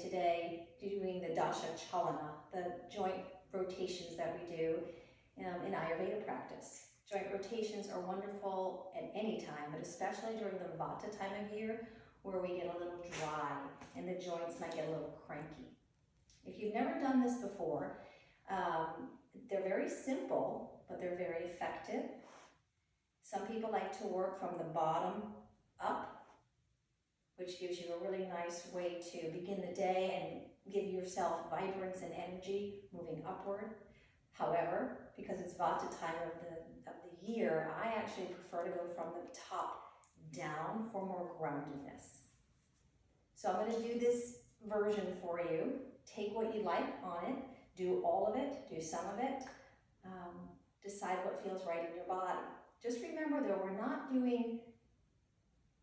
today doing the Dasha Chalana, the joint rotations that we do in Ayurveda practice. Joint rotations are wonderful at any time, but especially during the Vata time of year where we get a little dry and the joints might get a little cranky. If you've never done this before, they're very simple, but they're very effective. Some people like to work from the bottom up, which gives you a really nice way to begin the day and give yourself vibrance and energy moving upward. However, because it's Vata time of the year, I actually prefer to go from the top down for more groundedness. So I'm going to do this version for you. Take what you like on it, do all of it, do some of it, decide what feels right in your body. Just remember though, we're not doing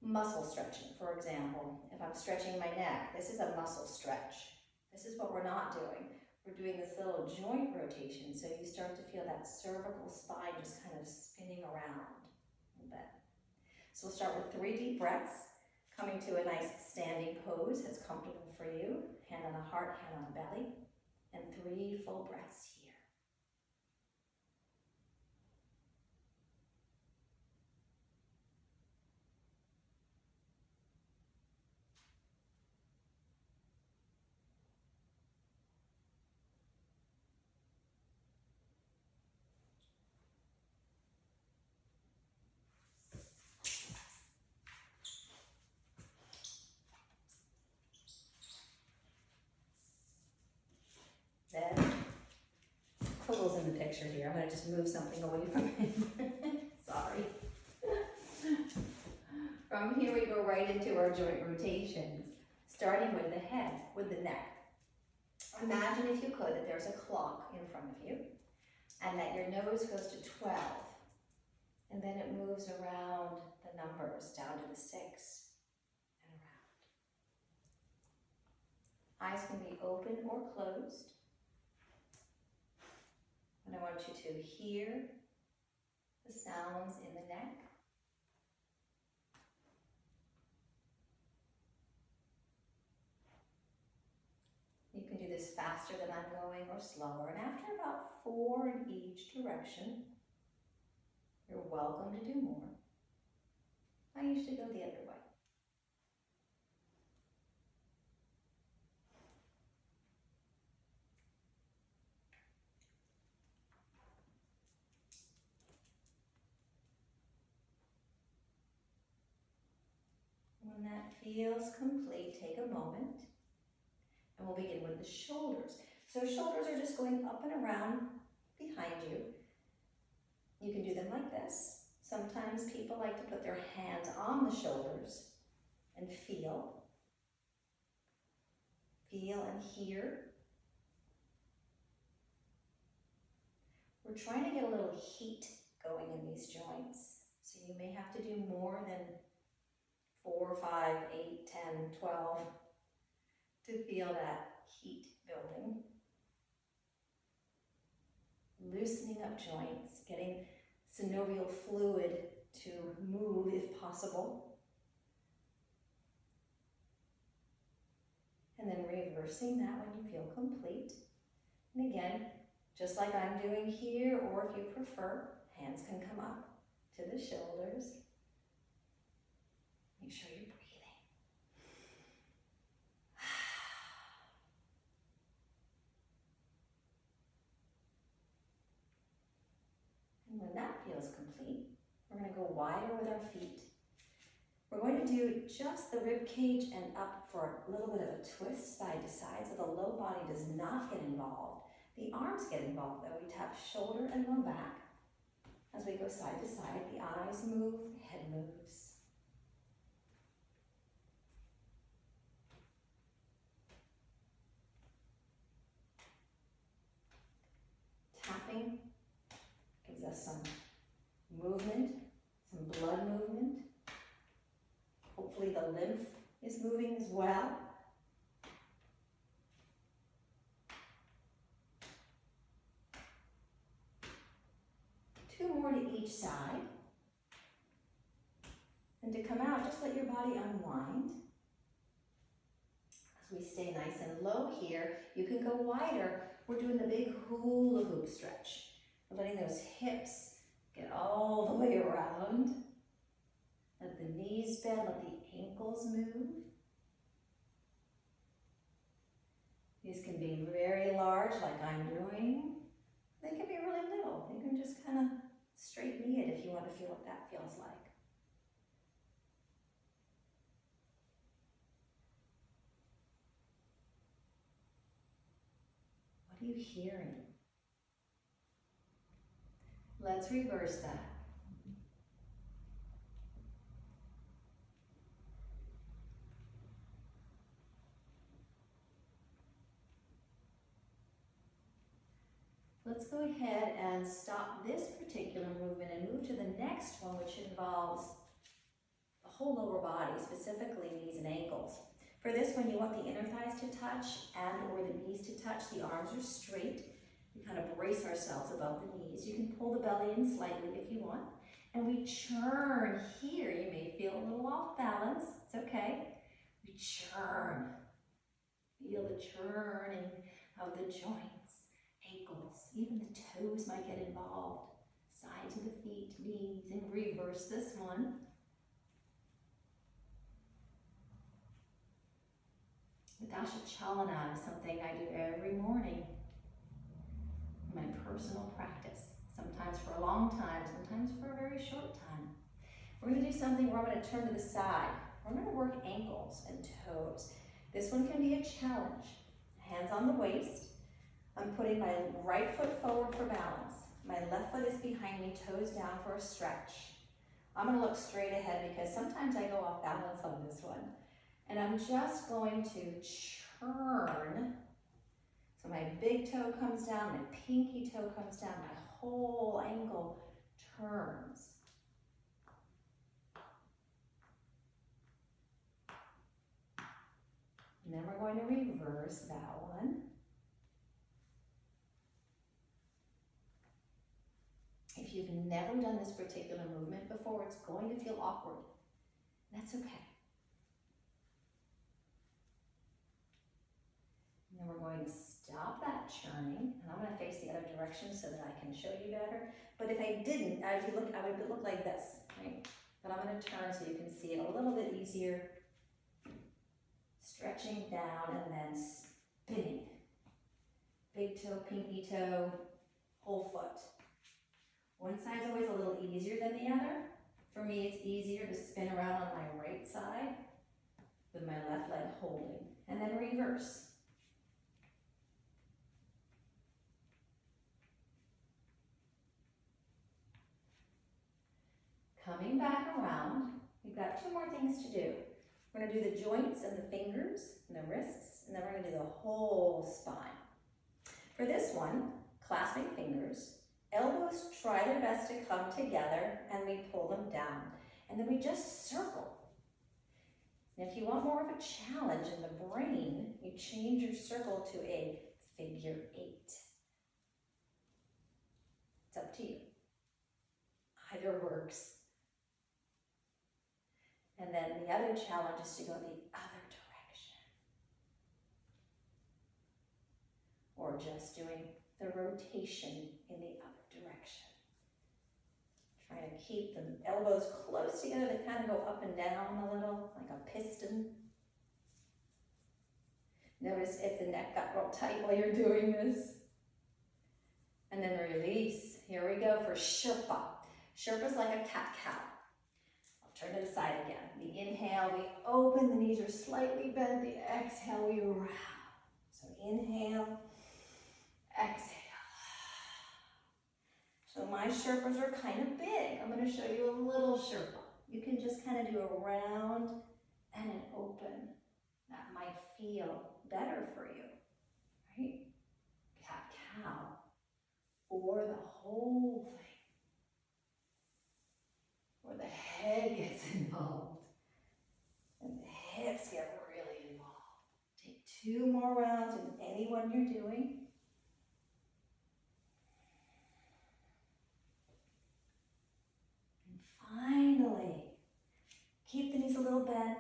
muscle stretching. For example, if I'm stretching my neck, this is a muscle stretch. This is what we're not doing. We're doing this little joint rotation, so you start to feel that cervical spine just kind of spinning around a little bit. So we'll start with 3 deep breaths, coming to a nice standing pose that's comfortable for you. Hand on the heart, hand on the belly, and 3 full breaths here. Then, Kugel's in the picture here. I'm going to just move something away from him. Sorry. From here we go right into our joint rotations, starting with the head, with the neck. Imagine, if you could, that there's a clock in front of you and that your nose goes to 12 and then it moves around the numbers down to the 6 and around. Eyes can be open or closed. And I want you to hear the sounds in the neck. You can do this faster than I'm going or slower. And after about 4 in each direction, you're welcome to do more. I usually go the other way. When that feels complete, take a moment. And we'll begin with the shoulders. So shoulders are just going up and around behind you. You can do them like this. Sometimes people like to put their hands on the shoulders and feel. Feel and hear. We're trying to get a little heat going in these joints. So you may have to do more than 4, 5, 8, 10, 12. To feel that heat building. Loosening up joints, getting synovial fluid to move if possible. And then reversing that when you feel complete. And again, just like I'm doing here, or if you prefer, hands can come up to the shoulders. Make sure you're breathing. And when that feels complete, we're going to go wider with our feet. We're going to do just the rib cage and up for a little bit of a twist side to side, so the low body does not get involved. The arms get involved though. We tap shoulder and low back. As we go side to side, the eyes move, the head moves. Tapping gives us some movement, some blood movement. Hopefully the lymph is moving as well. Two more to each side. And to come out, just let your body unwind. So we stay nice and low here. You can go wider. We're doing the big hula hoop stretch. We're letting those hips get all the way around. Let the knees bend, let the ankles move. These can be very large, like I'm doing. They can be really little. You can just kind of straight knee it if you want to feel what that feels like. What are you hearing? Let's reverse that. Let's go ahead and stop this particular movement and move to the next one, which involves the whole lower body, specifically knees and ankles. For this one, you want the inner thighs to touch and or the knees to touch. The arms are straight. We kind of brace ourselves above the knees. You can pull the belly in slightly if you want. And we churn here. You may feel a little off balance. It's okay. We churn. Feel the churning of the joints, ankles, even the toes might get involved. Sides of the feet, knees, and reverse this one. The Dasha Chalana is something I do every morning in my personal practice. Sometimes for a long time, sometimes for a very short time. We're going to do something where I'm going to turn to the side. We're going to work ankles and toes. This one can be a challenge. Hands on the waist. I'm putting my right foot forward for balance. My left foot is behind me, toes down for a stretch. I'm going to look straight ahead because sometimes I go off balance on this one. And I'm just going to churn. So my big toe comes down, my pinky toe comes down, my whole ankle turns. And then we're going to reverse that one. If you've never done this particular movement before, it's going to feel awkward. That's okay. And then we're going to stop that churning, and I'm going to face the other direction so that I can show you better. But if I didn't, I would look like this, right? But I'm going to turn so you can see it a little bit easier. Stretching down and then spinning. Big toe, pinky toe, whole foot. One side's always a little easier than the other. For me, it's easier to spin around on my right side with my left leg holding, and then reverse. Coming back around, we've got two more things to do. We're going to do the joints and the fingers and the wrists, and then we're going to do the whole spine. For this one, clasping fingers, elbows try their best to come together, and we pull them down. And then we just circle. And if you want more of a challenge in the brain, you change your circle to a figure 8. It's up to you. Either works. And then the other challenge is to go the other direction. Or just doing the rotation in the other direction. Trying to keep the elbows close together. They kind of go up and down a little, like a piston. Notice if the neck got real tight while you're doing this. And then release. Here we go for Sherpa. Sherpa's like a cat-cow. Turn to the side again. The inhale, we open, the knees are slightly bent. The exhale, we round. So inhale, exhale. So my Sherpas are kind of big. I'm going to show you a little Sherpa. You can just kind of do a round and an open. That might feel better for you, right? Cat-cow, or the whole thing. Where the head gets involved and the hips get really involved. Take 2 more rounds in any one you're doing. And finally, keep the knees a little bent.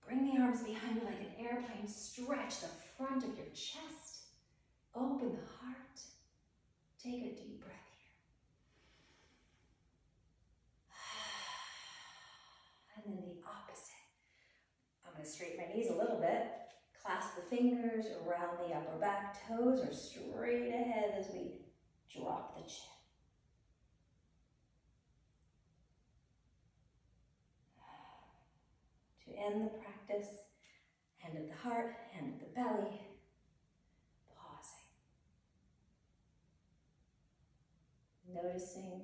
Bring the arms arms behind you like an airplane. Stretch the front of your chest. Open the heart. Take a deep breath here. And then the opposite. I'm going to straighten my knees a little bit. Clasp the fingers around the upper back. Toes are straight ahead as we drop the chin. To end the practice, hand at the heart, hand at the belly, pausing. Noticing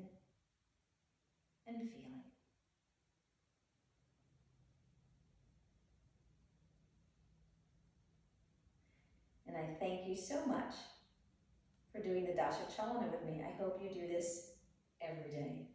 and feeling. And I thank you so much for doing the Dasha Chalana with me. I hope you do this every day.